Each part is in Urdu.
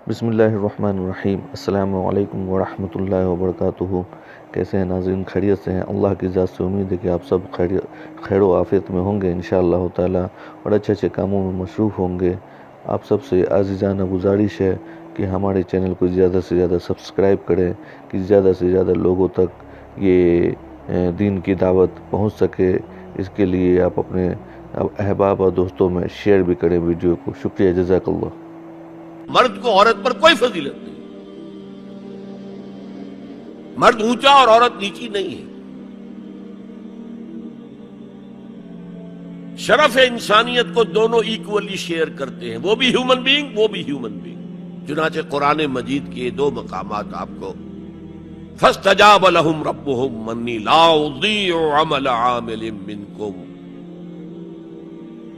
بسم اللہ الرحمن الرحیم۔ السلام علیکم ورحمۃ اللہ وبرکاتہ۔ کیسے ہیں ناظرین؟ خیریت سے ہیں؟ اللہ کی ذات سے امید ہے کہ آپ سب خیر و عافیت میں ہوں گے انشاءاللہ تعالی، اور اچھے اچھے کاموں میں مصروف ہوں گے۔ آپ سب سے عزیزانہ گزارش ہے کہ ہمارے چینل کو زیادہ سے زیادہ سبسکرائب کریں، کہ زیادہ سے زیادہ لوگوں تک یہ دین کی دعوت پہنچ سکے۔ اس کے لیے آپ اپنے احباب اور دوستوں میں شیئر بھی کریں ویڈیو کو۔ شکریہ، جزاک اللہ۔ مرد کو عورت پر کوئی فضیلت نہیں، مرد اونچا اور عورت نیچی نہیں ہے۔ شرف انسانیت کو دونوں ایکولی شیئر کرتے ہیں، وہ بھی ہیومن بینگ، وہ بھی ہیومن بینگ۔ چنانچہ قرآن مجید کے دو مقامات آپ کو فَاسْتَجَابَ لَهُمْ رَبُّهُمْ أَنِّي لَا أُضِيعُ عَمَلَ عَامِلٍ مِّنكُمْ،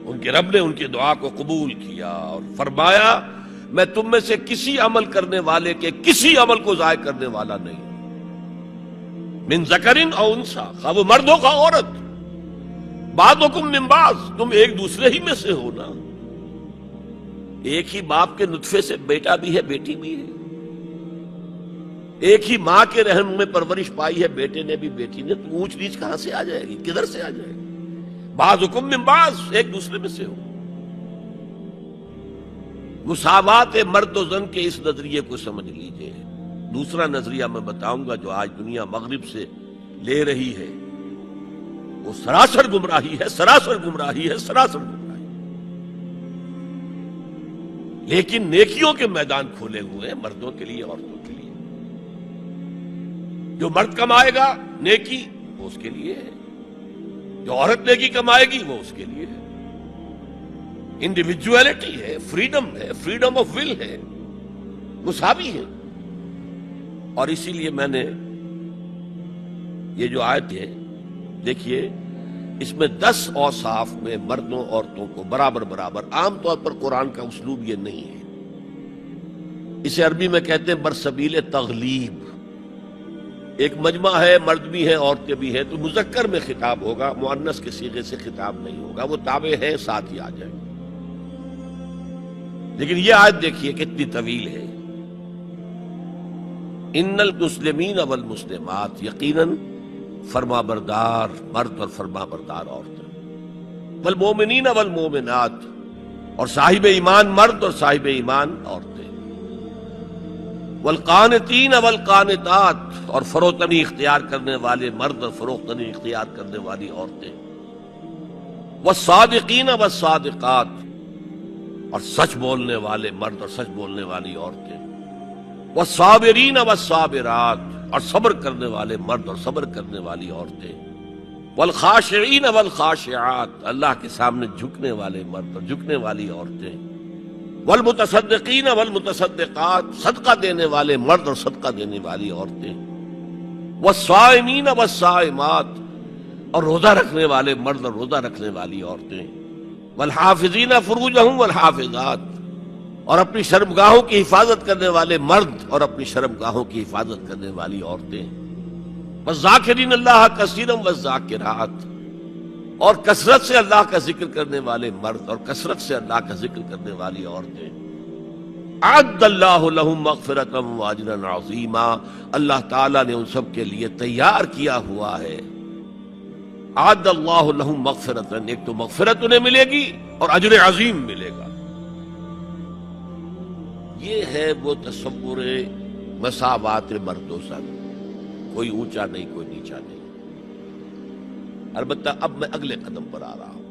ان کے رب نے ان کی دعا کو قبول کیا اور فرمایا میں تم میں سے کسی عمل کرنے والے کے کسی عمل کو ضائع کرنے والا نہیں۔ من ذکرن او انثی، خواہ وہ مرد ہو خواہ عورت، بعضکم من بعض، تم ایک دوسرے ہی میں سے ہو نا۔ ایک ہی باپ کے نطفے سے بیٹا بھی ہے، بیٹی بھی ہے۔ ایک ہی ماں کے رحم میں پرورش پائی ہے بیٹے نے بھی، بیٹی نے، تو اونچ نیچ کہاں سے آ جائے گی؟ کدھر سے آ جائے گی؟ بعضکم من بعض، ایک دوسرے میں سے ہو۔ مساوات مرد و زن کے اس نظریے کو سمجھ لیجئے۔ دوسرا نظریہ میں بتاؤں گا جو آج دنیا مغرب سے لے رہی ہے، وہ سراسر گمراہی ہے، سراسر گمراہی ہے، سراسر گمراہی۔ لیکن نیکیوں کے میدان کھولے ہوئے ہیں مردوں کے لیے، عورتوں کے لیے۔ جو مرد کمائے گا نیکی وہ اس کے لیے ہے، جو عورت نیکی کمائے گی وہ اس کے لیے ہے۔ انڈیویجویلٹی ہے، فریڈم ہے، فریڈم آف ول ہے، مساوی ہے۔ اور اسی لیے میں نے یہ جو آیت ہے دیکھیے، اس میں 10 اوصاف میں مردوں عورتوں کو برابر برابر، عام طور پر قرآن کا اسلوب یہ نہیں ہے، اسے عربی میں کہتے ہیں برسبیل تغلیب۔ ایک مجمع ہے، مرد بھی ہے عورتیں بھی ہیں، تو مذکر میں خطاب ہوگا، مؤنث کے صیغے سے خطاب نہیں ہوگا، وہ تابع ہے ساتھ ہی آ جائے گا۔ لیکن یہ آیت دیکھیے کتنی طویل ہے۔ ان المسلمین والمسلمات، یقیناً فرما بردار مرد اور فرما بردار عورتیں، والمومنین والمومنات، اور صاحب ایمان مرد اور صاحب ایمان عورتیں، والقانتین والقانتات، اور فروتنی اختیار کرنے والے مرد اور فروتنی اختیار کرنے والی عورتیں، والصادقین والصادقات، اور سچ بولنے والے مرد اور سچ بولنے والی عورتیں، والصابرین والصابرات، اور صبر کرنے والے مرد اور صبر کرنے والی عورتیں، والخاشعین والخاشعات، اللہ کے سامنے جھکنے والے مرد اور جھکنے والی عورتیں، والمتصدقین والمتصدقات، صدقہ دینے والے مرد اور صدقہ دینے والی عورتیں، والصائمین والصائمات، اور روزہ رکھنے والے مرد اور روزہ رکھنے والی عورتیں، والحافظین فروجہم والحافظات، اور اپنی شرمگاہوں کی حفاظت کرنے والے مرد اور اپنی شرمگاہوں کی حفاظت کرنے والی عورتیں، والذاکرین اللہ کثیرا والذاکرات، اور کثرت سے اللہ کا ذکر کرنے والے مرد اور کثرت سے اللہ کا ذکر کرنے والی عورتیں۔ اعد اللہ لہم مغفرۃ واجرا عظیما، اللہ تعالیٰ نے ان سب کے لیے تیار کیا ہوا ہے۔ اعد اللہ لہم مغفرۃ، ایک تو مغفرت انہیں ملے گی اور اجر عظیم ملے گا۔ یہ ہے وہ تصور مساوات مرد و زن، کوئی اونچا نہیں کوئی نیچا نہیں۔ البتہ اب میں اگلے قدم پر آ رہا ہوں۔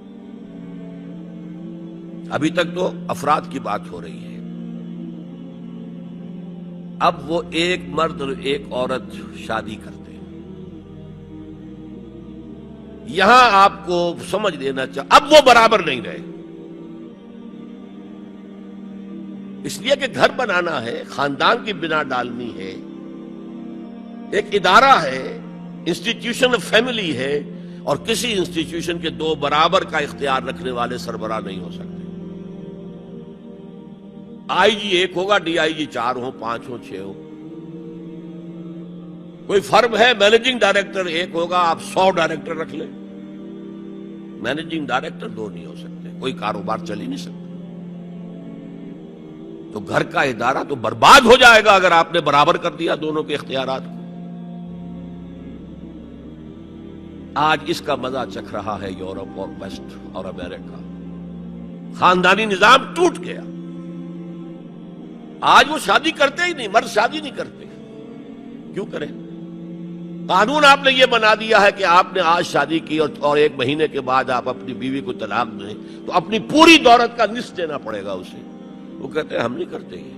ابھی تک تو افراد کی بات ہو رہی ہے، اب وہ ایک مرد اور ایک عورت شادی کرتے ہیں۔ یہاں آپ کو سمجھ لینا چاہیے اب وہ برابر نہیں رہے، اس لیے کہ گھر بنانا ہے، خاندان کی بنا ڈالنی ہے، ایک ادارہ ہے، انسٹیٹیوشن آف فیملی ہے، اور کسی انسٹیٹیوشن کے دو برابر کا اختیار رکھنے والے سربراہ نہیں ہو سکتے۔ آئی جی ایک ہوگا، ڈی آئی جی 4 ہو، 5 ہو، 6 ہو۔ کوئی فرم ہے، مینیجنگ ڈائریکٹر ایک ہوگا، آپ 100 ڈائریکٹر رکھ لیں، مینیجنگ ڈائریکٹر 2 نہیں ہو سکتے، کوئی کاروبار چل ہی نہیں سکتا۔ تو گھر کا ادارہ تو برباد ہو جائے گا اگر آپ نے برابر کر دیا دونوں کے اختیارات کو۔ آج اس کا مزہ چکھ رہا ہے یورپ اور ویسٹ اور امریکہ۔ خاندانی نظام ٹوٹ گیا۔ آج وہ شادی کرتے ہی نہیں، مرد شادی نہیں کرتے۔ کیوں کریں؟ قانون آپ نے یہ بنا دیا ہے کہ آپ نے آج شادی کی اور 1 مہینے کے بعد آپ اپنی بیوی کو طلاق دیں تو اپنی پوری دولت کا نصف دینا پڑے گا اسے۔ وہ کہتے ہیں ہم نہیں کرتے یہ۔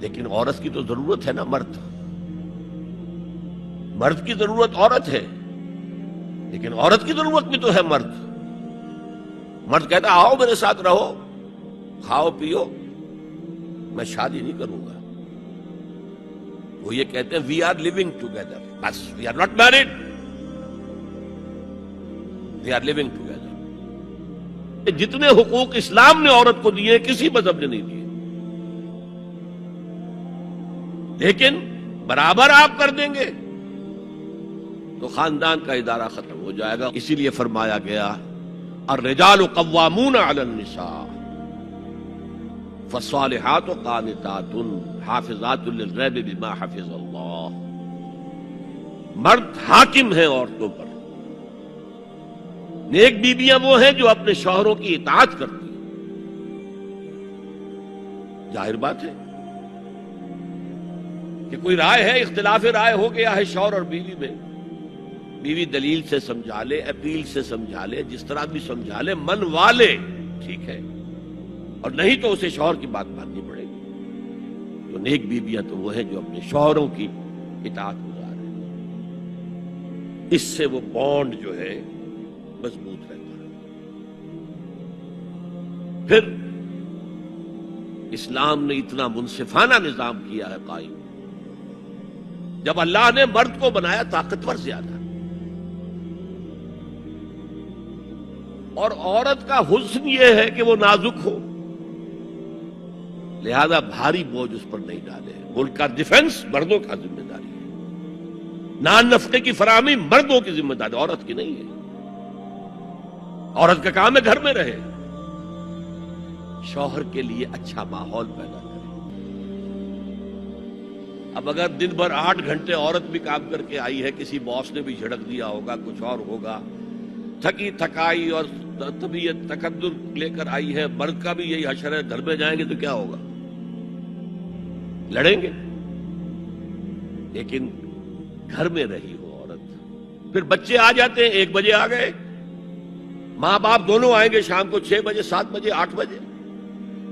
لیکن عورت کی تو ضرورت ہے نا، مرد کی ضرورت عورت ہے، لیکن عورت کی ضرورت بھی تو ہے مرد۔ مرد کہتا ہے آؤ میرے ساتھ رہو، کھاؤ پیو، میں شادی نہیں کروں گا۔ وہ یہ کہتے ہیں وی آر لیونگ ٹوگیدر، بس we are not married, we are living together. جتنے حقوق اسلام نے عورت کو دیے کسی مذہب نے نہیں دیے، لیکن برابر آپ کر دیں گے تو خاندان کا ادارہ ختم ہو جائے گا۔ اسی لیے فرمایا گیا الرجال قوامون علی النساء فالصالحات قانتات حافظات للغیب بما حفظ اللہ۔ مرد حاکم ہیں عورتوں پر، نیک بیویاں وہ ہیں جو اپنے شوہروں کی اطاعت کرتی ہیں۔ ظاہر بات ہے کہ کوئی رائے ہے، اختلاف رائے ہو گیا ہے شوہر اور بیوی میں، بیوی دلیل سے سمجھا لے، اپیل سے سمجھا لے، جس طرح بھی سمجھا لے، منوا لے، ٹھیک ہے، اور نہیں تو اسے شوہر کی بات ماننی پڑے گی۔ تو نیک بیویاں تو وہ ہیں جو اپنے شوہروں کی اطاعت گزارے، اس سے وہ بانڈ جو ہے مضبوط رہتا ہے۔ پھر اسلام نے اتنا منصفانہ نظام کیا ہے قائم، جب اللہ نے مرد کو بنایا طاقتور زیادہ، اور عورت کا حسن یہ ہے کہ وہ نازک ہو، لہذا بھاری بوجھ اس پر نہیں ڈالے۔ ملک کا ڈیفنس مردوں کا ذمہ داری ہے، نان نفقے کی فراہمی مردوں کی ذمہ داری، عورت کی نہیں ہے۔ عورت کا کام ہے گھر میں رہے، شوہر کے لیے اچھا ماحول پیدا کرے۔ اب اگر دن بھر 8 گھنٹے عورت بھی کام کر کے آئی ہے، کسی باس نے بھی جھڑک دیا ہوگا، کچھ اور ہوگا، تھکی تھکائی اور طبیعت تقدر لے کر آئی ہے، مرد کا بھی یہی حشر ہے، گھر میں جائیں گے تو کیا ہوگا؟ لڑیں گے۔ لیکن گھر میں رہی ہو عورت، پھر بچے آ جاتے ہیں، 1 بجے آ گئے، ماں باپ دونوں آئیں گے شام کو 6 بجے، 7 بجے، 8 بجے۔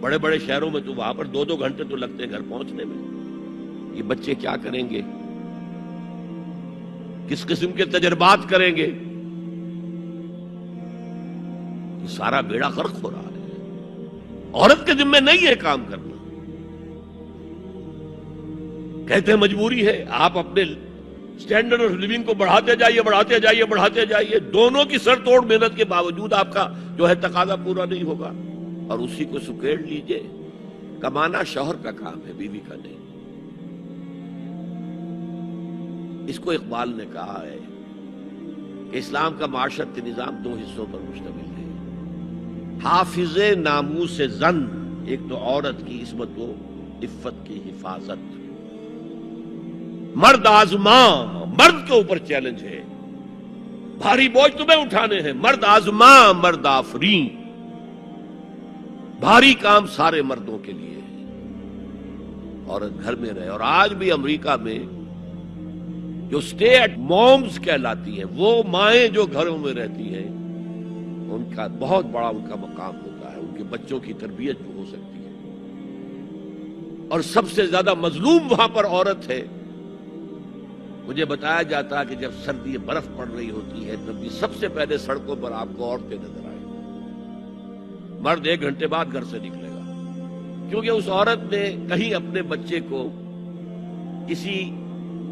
بڑے بڑے شہروں میں تو وہاں پر 2 گھنٹے تو لگتے ہیں گھر پہنچنے میں۔ یہ بچے کیا کریں گے؟ کس قسم کے تجربات کریں گے؟ یہ سارا بیڑا غرق ہو رہا ہے۔ عورت کے ذمہ نہیں ہے کام کرنا، کہتے ہیں مجبوری ہے۔ آپ اپنے سٹینڈرڈ آف لیونگ کو بڑھاتے جائیے، بڑھاتے جائیے، بڑھاتے جائیے، دونوں کی سر توڑ محنت کے باوجود آپ کا جو ہے تقاضا پورا نہیں ہوگا، اور اسی کو سکیڑ لیجئے۔ کمانا شوہر کا کام ہے، بیوی کا نہیں۔ اس کو اقبال نے کہا ہے کہ اسلام کا معاشرتی نظام 2 حصوں پر مشتمل ہے، حافظ ناموس زن، ایک تو عورت کی عصمت و عفت کی حفاظت، مرد آزماں، مرد کے اوپر چیلنج ہے، بھاری بوجھ تمہیں اٹھانے ہیں، مرد آزماں مرد آفرین، بھاری کام سارے مردوں کے لیے ہے، عورت گھر میں رہے۔ اور آج بھی امریکہ میں جو سٹے ایٹ مومز کہلاتی ہیں، وہ مائیں جو گھروں میں رہتی ہیں، ان کا بہت بڑا ان کا مقام ہوتا ہے، ان کے بچوں کی تربیت جو ہو سکتی ہے۔ اور سب سے زیادہ مظلوم وہاں پر عورت ہے۔ مجھے بتایا جاتا ہے کہ جب سردی برف پڑ رہی ہوتی ہے تب بھی سب سے پہلے سڑکوں پر آپ کو عورتیں نظر آئیں، مرد 1 گھنٹے بعد گھر سے نکلے گا، کیونکہ اس عورت نے کہیں اپنے بچے کو کسی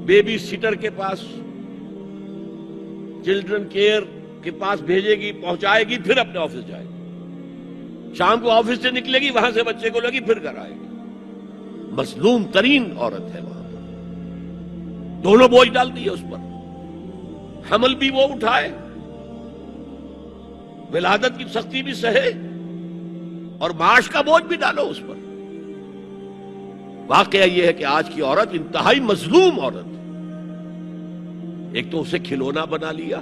بیبی سیٹر کے پاس، چلڈرن کیئر کے پاس بھیجے گی، پہنچائے گی، پھر اپنے آفس جائے گی، شام کو آفس سے نکلے گی، وہاں سے بچے کو لگی، پھر گھر آئے گی۔ مظلوم ترین عورت ہے وہاں پر، دونوں بوجھ ڈال دیے اس پر، حمل بھی وہ اٹھائے، ولادت کی سختی بھی سہے، اور معاش کا بوجھ بھی ڈالو اس پر. واقعہ یہ ہے کہ آج کی عورت انتہائی مظلوم عورت. ایک تو اسے کھلونا بنا لیا.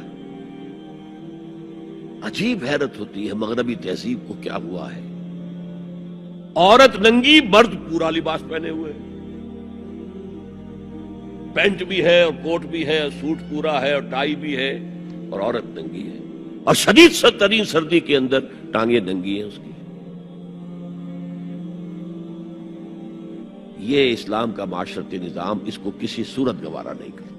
عجیب حیرت ہوتی ہے مغربی تہذیب کو کیا ہوا ہے. عورت ننگی، مرد پورا لباس پہنے ہوئے، پینٹ بھی ہے اور کوٹ بھی ہے، سوٹ پورا ہے اور ٹائی بھی ہے، اور عورت ننگی ہے، اور شدید ترین سردی کے اندر ٹانگیں ننگی ہیں اس کی. یہ اسلام کا معاشرتی نظام اس کو کسی صورت گوارا نہیں کرتا.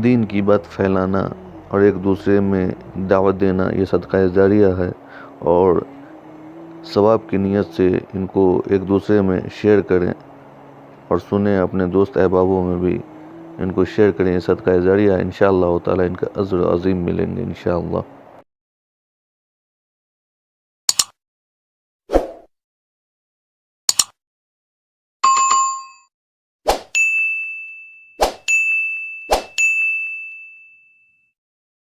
دین کی بات پھیلانا اور ایک دوسرے میں دعوت دینا یہ صدقہ جاریہ ہے، اور ثواب کی نیت سے ان کو ایک دوسرے میں شیئر کریں اور سنیں، اپنے دوست احبابوں میں بھی ان کو شیئر کریں. صدقہ جاریہ انشاءاللہ تعالی ان کا اجر عظیم ملیں گے انشاءاللہ.